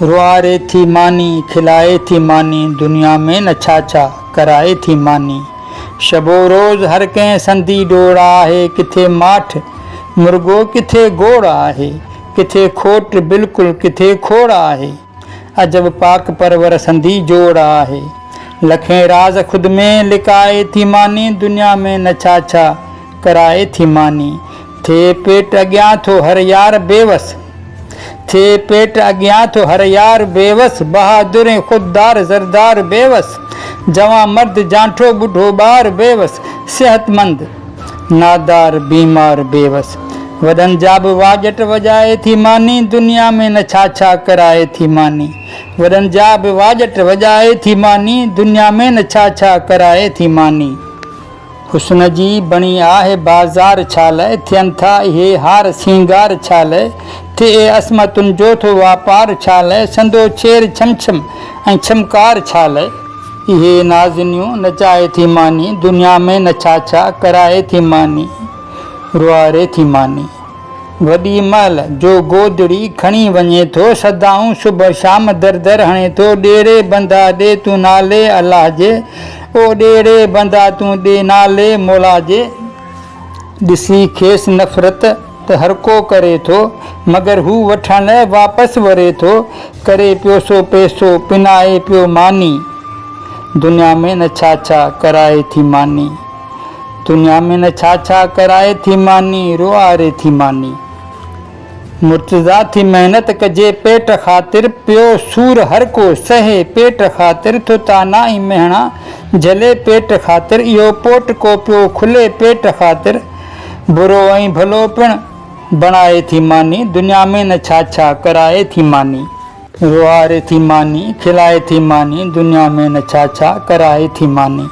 रुआरे थी मानी खिलाए थी मानी, दुनिया में न छा छा कराए थी मानी। शबो रोज़ हर कंहिं संधी डोड़ आहे, किथे माठ मुर्गो किथे गोड़ आहे, किथे खोट बिल्कुलु किथे खोड़ आहे। अजब पाक परवर संधी जोड़ आहे, लखें राज खुद में लिकाए थी मानी, दुनिया में न छा छा कराए थी मानी। थे पेट अॻियां थो हर यार बेवस, थे पेट अॻियां थो हर यार बेवस, बहादुर खुददार ज़रदार बेवस, जवां मर्द जांठो बुढ़ो ॿार बेवस, सेहतमंद नादार बीमार बेवस। वॾनि जा बि वाजट वॼाए थी मानी, दुनिया में न छा छा कराए थी मानी। वॾनि जा बि वाजट वॼाए थी मानी, दुनिया में न छा छा कराए थी मानी। हुस्न जी बणी आहे बाज़ार छा लाइ, थियनि था इहे हार सिंगार छा लाइ, थिए असमतुनि जो थो वापार छा लाइ, संदो छेर छमछम ऐं छमकार छा लाइ। इहे नाज़नियूं नचाए थी मानी, दुनिया में न छा छा कराए थी मानी। रुआरे थी मानी वॾी महिल जो गोदड़ी खणी वञे थो, सदाऊं सुबुह शाम दर दर हणे थो, ॾेरे बंदा ॾे तूं नाले अलाह जे, ओ ॾेरे बंदा तूं ॾे नाले मौला जे। ॾिसी खेसि नफ़रत त हर को करे थो, मगर हू वठण लाइ वापसि वरे थो, करे पियो सो पैसो पिनाए पियो मानी। दुनिया में न छा छा कराए थी मानी, दुनिया में न छा छा कराए थी मानी। रुआरे थी मानी मुर्तज़ा थी महिनत कजे पेट ख़ातिर, पियो सूर हर को सहे पेट ख़ातिर, तो ताना ई मेहणा झले पेट ख़ातिर, इहो पोट को पियो खुले पेट ख़ातिर, बुरो ऐं भलो पिण बणाए थी मानी, दुनिया में न छा छा कराए थी मानी। रुआरे थी मानी खिलाए थी मानी, दुनिया में न छा छा कराए थी मानी।